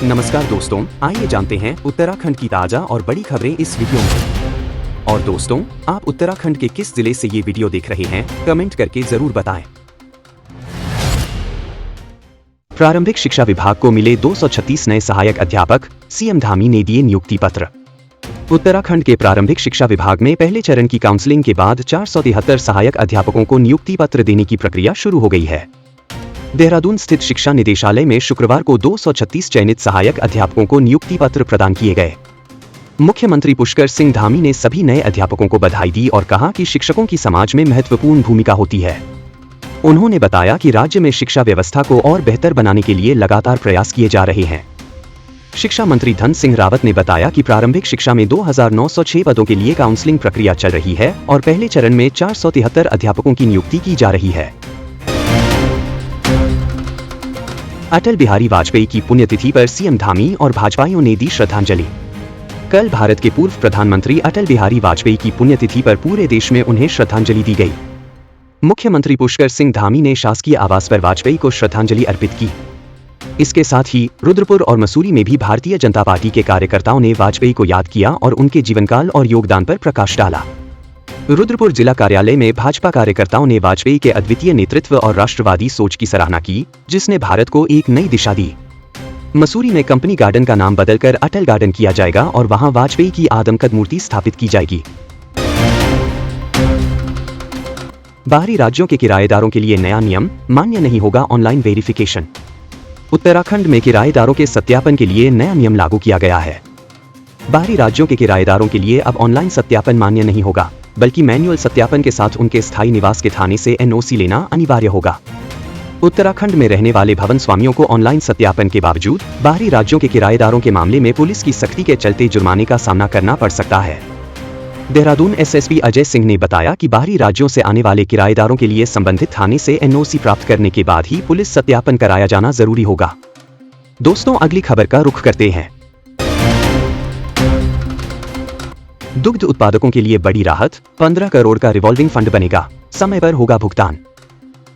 नमस्कार दोस्तों, आइए जानते हैं उत्तराखंड की ताजा और बड़ी खबरें इस वीडियो में। और दोस्तों, आप उत्तराखंड के किस जिले से ये वीडियो देख रहे हैं, कमेंट करके जरूर बताएं। प्रारंभिक शिक्षा विभाग को मिले 236 नए सहायक अध्यापक, सीएम धामी ने दिए नियुक्ति पत्र। उत्तराखंड के प्रारंभिक शिक्षा विभाग में पहले चरण की काउंसलिंग के बाद 473 सहायक अध्यापकों को नियुक्ति पत्र देने की प्रक्रिया शुरू हो गई है। देहरादून स्थित शिक्षा निदेशालय में शुक्रवार को 236 चयनित सहायक अध्यापकों को नियुक्ति पत्र प्रदान किए गए। मुख्यमंत्री पुष्कर सिंह धामी ने सभी नए अध्यापकों को बधाई दी और कहा कि शिक्षकों की समाज में महत्वपूर्ण भूमिका होती है। उन्होंने बताया कि राज्य में शिक्षा व्यवस्था को और बेहतर बनाने के लिए लगातार प्रयास किए जा रहे हैं। शिक्षा मंत्री धन सिंह रावत ने बताया कि प्रारंभिक शिक्षा में 2906 पदों के लिए काउंसलिंग प्रक्रिया चल रही है और पहले चरण में 473 अध्यापकों की नियुक्ति की जा रही है। अटल बिहारी वाजपेयी की पुण्यतिथि पर सीएम धामी और भाजपाइयों ने दी श्रद्धांजलि। कल भारत के पूर्व प्रधानमंत्री अटल बिहारी वाजपेयी की पुण्यतिथि पर पूरे देश में उन्हें श्रद्धांजलि दी गई। मुख्यमंत्री पुष्कर सिंह धामी ने शासकीय आवास पर वाजपेयी को श्रद्धांजलि अर्पित की। इसके साथ ही रुद्रपुर और मसूरी में भी भारतीय जनता पार्टी के कार्यकर्ताओं ने वाजपेयी को याद किया और उनके जीवनकाल और योगदान पर प्रकाश डाला। रुद्रपुर जिला कार्यालय में भाजपा कार्यकर्ताओं ने वाजपेयी के अद्वितीय नेतृत्व और राष्ट्रवादी सोच की सराहना की, जिसने भारत को एक नई दिशा दी। मसूरी में कंपनी गार्डन का नाम बदलकर अटल गार्डन किया जाएगा और वहां वाजपेयी की आदमकद मूर्ति स्थापित की जाएगी। बाहरी राज्यों के किराएदारों के लिए नया नियम, मान्य नहीं होगा ऑनलाइन वेरिफिकेशन। उत्तराखंड में किराएदारों के सत्यापन के लिए नया नियम लागू किया गया है। बाहरी राज्यों के किराएदारों के लिए अब ऑनलाइन सत्यापन मान्य नहीं होगा, बल्कि मैन्युअल सत्यापन के साथ उनके स्थायी निवास के थाने से एनओसी लेना अनिवार्य होगा। उत्तराखंड में रहने वाले भवन स्वामियों को ऑनलाइन सत्यापन के बावजूद बाहरी राज्यों के किराएदारों के मामले में पुलिस की सख्ती के चलते जुर्माने का सामना करना पड़ सकता है। देहरादून एसएसपी अजय सिंह ने बताया कि बाहरी राज्यों से आने वाले किराएदारों के लिए संबंधित थाने से एनओसी प्राप्त करने के बाद ही पुलिस सत्यापन कराया जाना जरूरी होगा। दोस्तों, अगली खबर का रुख करते हैं। दुग्ध उत्पादकों के लिए बड़ी राहत, 15 करोड़ का रिवॉल्विंग फंड बनेगा, समय पर होगा भुगतान।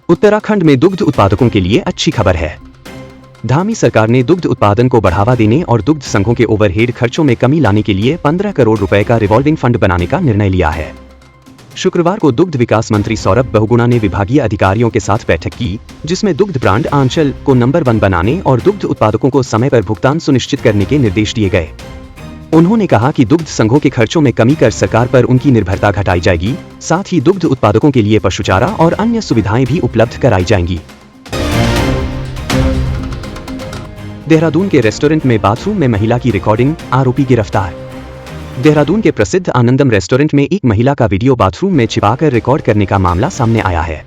उत्तराखंड में दुग्ध उत्पादकों के लिए अच्छी खबर है। धामी सरकार ने दुग्ध उत्पादन को बढ़ावा देने और दुग्ध संघों के ओवरहेड खर्चों में कमी लाने के लिए 15 करोड़ रुपए का रिवॉल्विंग फंड बनाने का निर्णय लिया है। शुक्रवार को दुग्ध विकास मंत्री सौरभ बहुगुणा ने विभागीय अधिकारियों के साथ बैठक की, जिसमें दुग्ध ब्रांड आंचल को नंबर 1 बनाने और दुग्ध उत्पादकों को समय पर भुगतान सुनिश्चित करने के निर्देश दिए गए। उन्होंने कहा कि दुग्ध संघों के खर्चों में कमी कर सरकार पर उनकी निर्भरता घटाई जाएगी, साथ ही दुग्ध उत्पादकों के लिए पशुचारा और अन्य सुविधाएं भी उपलब्ध कराई जाएंगी। देहरादून के रेस्टोरेंट में बाथरूम में महिला की रिकॉर्डिंग, आरोपी गिरफ्तार। देहरादून के प्रसिद्ध आनंदम रेस्टोरेंट में एक महिला का वीडियो बाथरूम में छिपाकर रिकॉर्ड करने का मामला सामने आया है।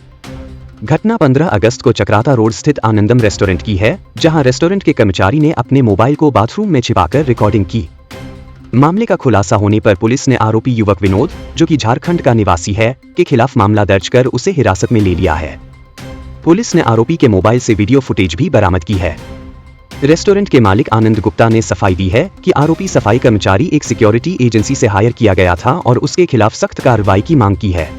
घटना 15 अगस्त को चक्राता रोड स्थित आनंदम रेस्टोरेंट की है, जहां रेस्टोरेंट के कर्मचारी ने अपने मोबाइल को बाथरूम में छिपाकर रिकॉर्डिंग की। मामले का खुलासा होने पर पुलिस ने आरोपी युवक विनोद, जो कि झारखंड का निवासी है, के खिलाफ मामला दर्ज कर उसे हिरासत में ले लिया है। पुलिस ने आरोपी के मोबाइल से वीडियो फुटेज भी बरामद की है। रेस्टोरेंट के मालिक आनंद गुप्ता ने सफाई दी है कि आरोपी सफाई कर्मचारी एक सिक्योरिटी एजेंसी से हायर किया गया था और उसके खिलाफ सख्त कार्रवाई की मांग की है।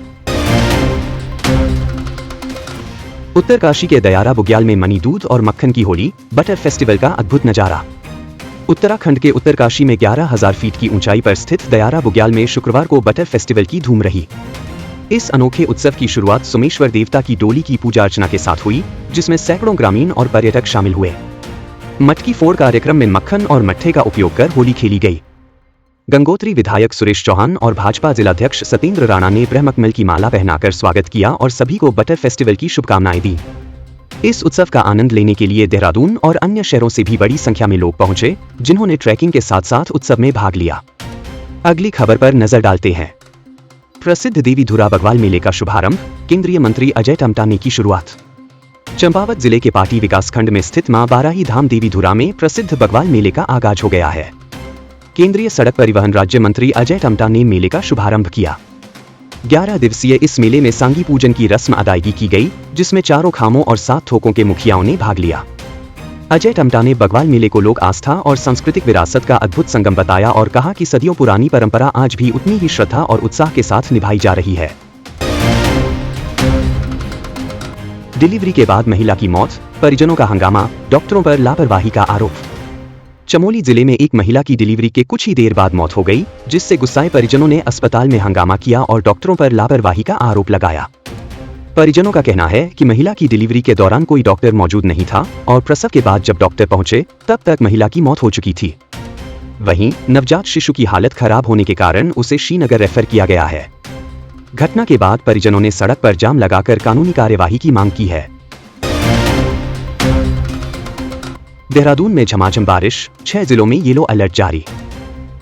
उत्तरकाशी के दयारा बुग्याल में मनी दूध और मक्खन की होली, बटर फेस्टिवल का अद्भुत नजारा। उत्तराखंड के उत्तरकाशी में 11,000 फीट की ऊंचाई पर स्थित दयारा बुग्याल में शुक्रवार को बटर फेस्टिवल की धूम रही। इस अनोखे उत्सव की शुरुआत सोमेश्वर देवता की डोली की पूजा अर्चना के साथ हुई, जिसमें सैकड़ों ग्रामीण और पर्यटक शामिल हुए। मटकी फोड़ कार्यक्रम में मक्खन और मट्ठे का उपयोग कर होली खेली गई। गंगोत्री विधायक सुरेश चौहान और भाजपा जिलाध्यक्ष सतेंद्र राणा ने ब्रह्मकमल की माला पहनाकर स्वागत किया और सभी को बटर फेस्टिवल की शुभकामनाएं दी। इस उत्सव का आनंद लेने के लिए देहरादून और अन्य शहरों से भी बड़ी संख्या में लोग पहुंचे, जिन्होंने ट्रैकिंग के साथ साथ उत्सव में भाग लिया। अगली खबर पर नजर डालते हैं। प्रसिद्ध देवी धुरा बग्वाल मेले का शुभारंभ, केंद्रीय मंत्री अजय टम्टा ने की शुरुआत। चंपावत जिले के पाटी विकासखंड में स्थित मां बाराही धाम देवी धुरा में प्रसिद्ध बग्वाल मेले का आगाज हो गया है। केंद्रीय सड़क परिवहन राज्य मंत्री अजय टम्टा ने मेले का शुभारंभ किया। 11 दिवसीय इस मेले में सांगी पूजन की रस्म अदायगी की गई, जिसमें चारों खामों और 7 थोकों के मुखियाओं ने भाग लिया। अजय टम्टा ने बग्वाल मेले को लोक आस्था और सांस्कृतिक विरासत का अद्भुत संगम बताया और कहा कि सदियों पुरानी परंपरा आज भी उतनी ही श्रद्धा और उत्साह के साथ निभाई जा रही है। डिलीवरी के बाद महिला की मौत, परिजनों का हंगामा, डॉक्टरों पर लापरवाही का आरोप। चमोली जिले में एक महिला की डिलीवरी के कुछ ही देर बाद मौत हो गई, जिससे गुस्साए परिजनों ने अस्पताल में हंगामा किया और डॉक्टरों पर लापरवाही का आरोप लगाया। परिजनों का कहना है कि महिला की डिलीवरी के दौरान कोई डॉक्टर मौजूद नहीं था और प्रसव के बाद जब डॉक्टर पहुंचे तब तक महिला की मौत हो चुकी थी। वहीं नवजात शिशु की हालत खराब होने के कारण उसे श्रीनगर रेफर किया गया है। घटना के बाद परिजनों ने सड़क पर जाम लगाकर कानूनी कार्यवाही की मांग की है। देहरादून में झमाझम बारिश, 6 जिलों में येलो अलर्ट जारी।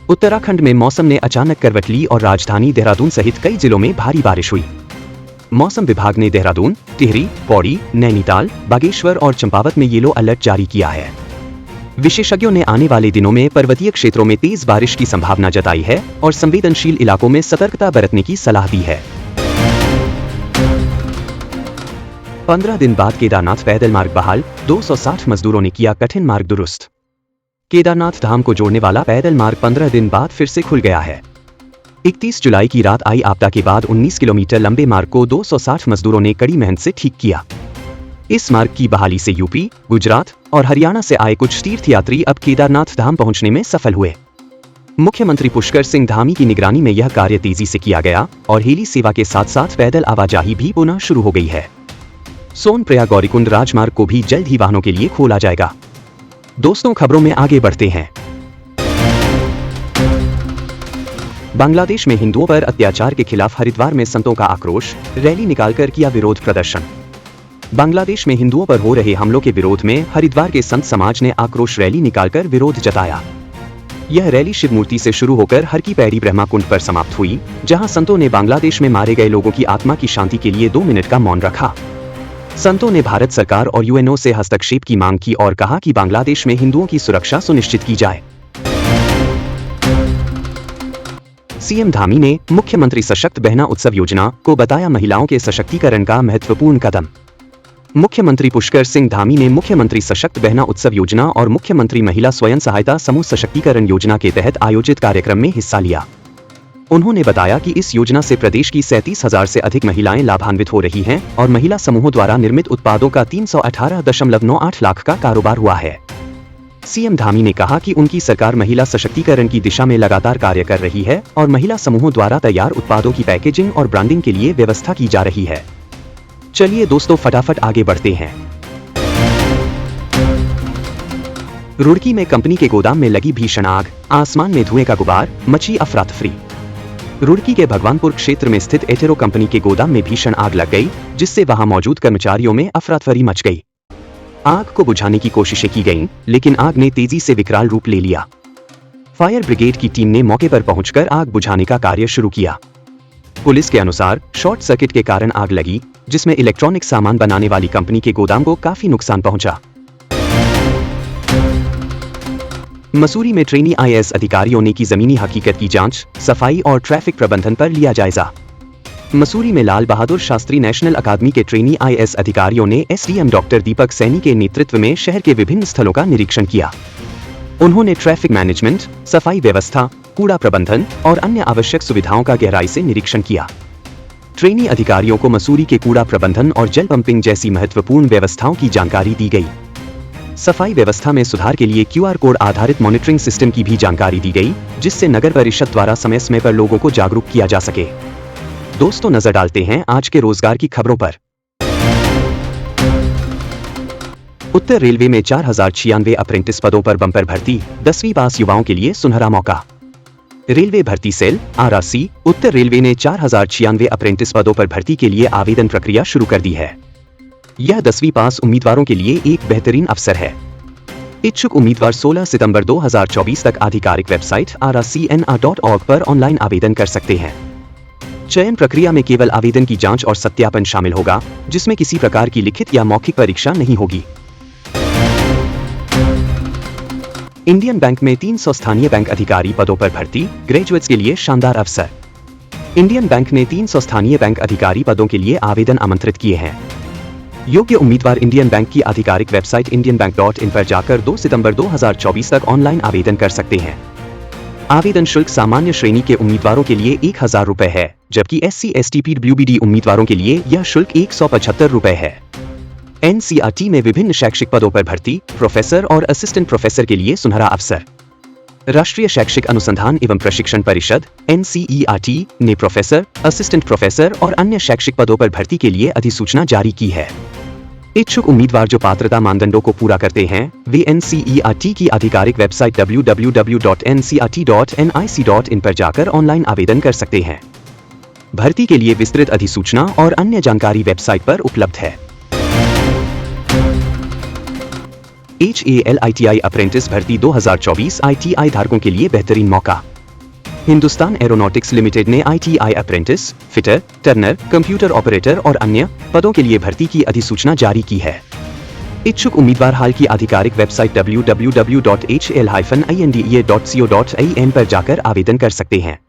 उत्तराखंड में मौसम ने अचानक करवट ली और राजधानी देहरादून सहित कई जिलों में भारी बारिश हुई। मौसम विभाग ने देहरादून, टिहरी, पौड़ी, नैनीताल, बागेश्वर और चंपावत में येलो अलर्ट जारी किया है। विशेषज्ञों ने आने वाले दिनों में पर्वतीय क्षेत्रों में तेज बारिश की संभावना जताई है और संवेदनशील इलाकों में सतर्कता बरतने की सलाह दी है। 15 दिन बाद केदारनाथ पैदल मार्ग बहाल, 260 मजदूरों ने किया कठिन मार्ग दुरुस्त। केदारनाथ धाम को जोड़ने वाला पैदल मार्ग 15 दिन बाद फिर से खुल गया है। 31 जुलाई की रात आई आपदा के बाद 19 किलोमीटर लंबे मार्ग को 260 मजदूरों ने कड़ी मेहनत से ठीक किया। इस मार्ग की बहाली से यूपी, गुजरात और हरियाणा से आए कुछ तीर्थयात्री अब केदारनाथ धाम पहुंचने में सफल हुए। मुख्यमंत्री पुष्कर सिंह धामी की निगरानी में यह कार्य तेजी से किया गया और हेली सेवा के साथ साथ पैदल आवाजाही भी पुनः शुरू हो गई है। सोनप्रयाग गौरीकुंड राजमार्ग को भी जल्द ही वाहनों के लिए खोला जाएगा। दोस्तों, खबरों में आगे बढ़ते हैं। बांग्लादेश में हिंदुओं पर अत्याचार के खिलाफ हरिद्वार में संतों का आक्रोश, रैली निकालकर किया विरोध प्रदर्शन। बांग्लादेश में हिंदुओं पर हो रहे हमलों के विरोध में हरिद्वार के संत समाज ने आक्रोश रैली निकालकर विरोध जताया। यह रैली शिव मूर्ति से शुरू होकर हर की पैड़ी ब्रह्मा कुंड पर समाप्त हुई, जहां संतों ने बांग्लादेश में मारे गए लोगों की आत्मा की शांति के लिए 2 मिनट का मौन रखा। संतों ने भारत सरकार और यूएनओ से हस्तक्षेप की मांग की और कहा कि बांग्लादेश में हिंदुओं की सुरक्षा सुनिश्चित की जाए। सीएम धामी ने मुख्यमंत्री सशक्त बहना उत्सव योजना को बताया महिलाओं के सशक्तिकरण का महत्वपूर्ण कदम। मुख्यमंत्री पुष्कर सिंह धामी ने मुख्यमंत्री सशक्त बहना उत्सव योजना और मुख्यमंत्री महिला स्वयं सहायता समूह सशक्तिकरण योजना के तहत आयोजित कार्यक्रम में हिस्सा लिया। उन्होंने बताया कि इस योजना से प्रदेश की 37,000 से अधिक महिलाएं लाभान्वित हो रही हैं और महिला समूहों द्वारा निर्मित उत्पादों का 318.98 लाख का कारोबार हुआ है। सीएम धामी ने कहा कि उनकी सरकार महिला सशक्तिकरण की दिशा में लगातार कार्य कर रही है और महिला समूहों द्वारा तैयार उत्पादों की पैकेजिंग और ब्रांडिंग के लिए व्यवस्था की जा रही है। चलिए दोस्तों, फटाफट आगे बढ़ते हैं। रुड़की में कंपनी के गोदाम में लगी भीषण आग, आसमान में धुएं का गुबार, मची अफरा-तफरी। रुड़की के भगवानपुर क्षेत्र में स्थित एटेरो कंपनी के गोदाम में भीषण आग लग गई, जिससे वहां मौजूद कर्मचारियों में अफरा-तफरी मच गई। आग को बुझाने की कोशिशें की गईं, लेकिन आग ने तेजी से विकराल रूप ले लिया। फायर ब्रिगेड की टीम ने मौके पर पहुंचकर आग बुझाने का कार्य शुरू किया। पुलिस के अनुसार शॉर्ट सर्किट के कारण आग लगी, जिसमें इलेक्ट्रॉनिक सामान बनाने वाली कंपनी के गोदाम को काफी नुकसान पहुंचा। मसूरी में ट्रेनी आईएएस अधिकारियों ने की जमीनी हकीकत की जांच, सफाई और ट्रैफिक प्रबंधन पर लिया जायजा। मसूरी में लाल बहादुर शास्त्री नेशनल अकादमी के ट्रेनी आईएएस अधिकारियों ने एसडीएम डॉक्टर दीपक सैनी के नेतृत्व में शहर के विभिन्न स्थलों का निरीक्षण किया। उन्होंने ट्रैफिक मैनेजमेंट, सफाई व्यवस्था, कूड़ा प्रबंधन और अन्य आवश्यक सुविधाओं का गहराई से निरीक्षण किया। ट्रेनी अधिकारियों को मसूरी के कूड़ा प्रबंधन और जल पंपिंग जैसी महत्वपूर्ण व्यवस्थाओं की जानकारी दी गई। सफाई व्यवस्था में सुधार के लिए क्यूआर कोड आधारित मॉनिटरिंग सिस्टम की भी जानकारी दी गई, जिससे नगर परिषद द्वारा समय समय पर लोगों को जागरूक किया जा सके। दोस्तों, नजर डालते हैं आज के रोजगार की खबरों पर। उत्तर रेलवे में 4096 अप्रेंटिस पदों पर बंपर भर्ती, 10वीं पास युवाओं के लिए सुनहरा मौका। रेलवे भर्ती सेल आरआरसी उत्तर रेलवे ने 4096 अप्रेंटिस पदों पर भर्ती के लिए आवेदन प्रक्रिया शुरू कर दी है। यह 10वीं पास उम्मीदवारों के लिए एक बेहतरीन अवसर है। इच्छुक उम्मीदवार 16 सितंबर 2024 तक आधिकारिक वेबसाइट rrcnr.org पर ऑनलाइन आवेदन कर सकते हैं। चयन प्रक्रिया में केवल आवेदन की जांच और सत्यापन शामिल होगा, जिसमें किसी प्रकार की लिखित या मौखिक परीक्षा नहीं होगी। इंडियन बैंक में 300 स्थानीय बैंक अधिकारी पदों पर भर्ती, ग्रेजुएट्स के लिए शानदार अवसर। इंडियन बैंक ने 300 स्थानीय बैंक अधिकारी पदों के लिए आवेदन आमंत्रित किए हैं। योग्य उम्मीदवार इंडियन बैंक की आधिकारिक वेबसाइट indianbank.in पर जाकर 2 सितंबर 2024 तक ऑनलाइन आवेदन कर सकते हैं। आवेदन शुल्क सामान्य श्रेणी के उम्मीदवारों के लिए 1000 रुपए है, जबकि SC ST PWBD उम्मीदवारों के लिए यह शुल्क 175 रुपए है। एनसीईआरटी में विभिन्न शैक्षिक पदों पर भर्ती, प्रोफेसर और असिस्टेंट प्रोफेसर के लिए सुनहरा अवसर। राष्ट्रीय शैक्षिक अनुसंधान एवं प्रशिक्षण परिषद एनसीईआरटी ने प्रोफेसर, असिस्टेंट प्रोफेसर और अन्य शैक्षिक पदों पर भर्ती के लिए अधिसूचना जारी की है। इच्छुक उम्मीदवार जो पात्रता मानदंडों को पूरा करते हैं, वे एनसीईआरटी की आधिकारिक वेबसाइट www.ncert.nic.in पर जाकर ऑनलाइन आवेदन कर सकते हैं। भर्ती के लिए विस्तृत अधिसूचना और अन्य जानकारी वेबसाइट पर उपलब्ध है। HAL अप्रेंटिस भर्ती 2024 ITI धारकों के लिए बेहतरीन मौका। हिंदुस्तान एरोनॉटिक्स लिमिटेड ने ITI apprentice, fitter, Turner, computer operator और अन्य पदों के लिए भर्ती की अधिसूचना जारी की है। इच्छुक उम्मीदवार हाल की आधिकारिक वेबसाइट www.hal-indea.co.in पर जाकर आवेदन कर सकते हैं।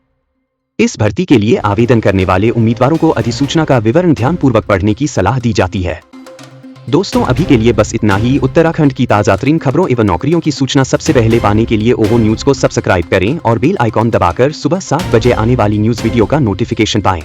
इस भर्ती के लिए आवेदन करने वाले उम्मीदवारों को अधिसूचना का विवरण ध्यानपूर्वक पढ़ने की सलाह दी जाती है। दोस्तों, अभी के लिए बस इतना ही। उत्तराखंड की ताज़ातरीन खबरों एवं नौकरियों की सूचना सबसे पहले पाने के लिए ओहो न्यूज़ को सब्सक्राइब करें और बेल आइकॉन दबाकर सुबह 7 बजे आने वाली न्यूज़ वीडियो का नोटिफिकेशन पाएं।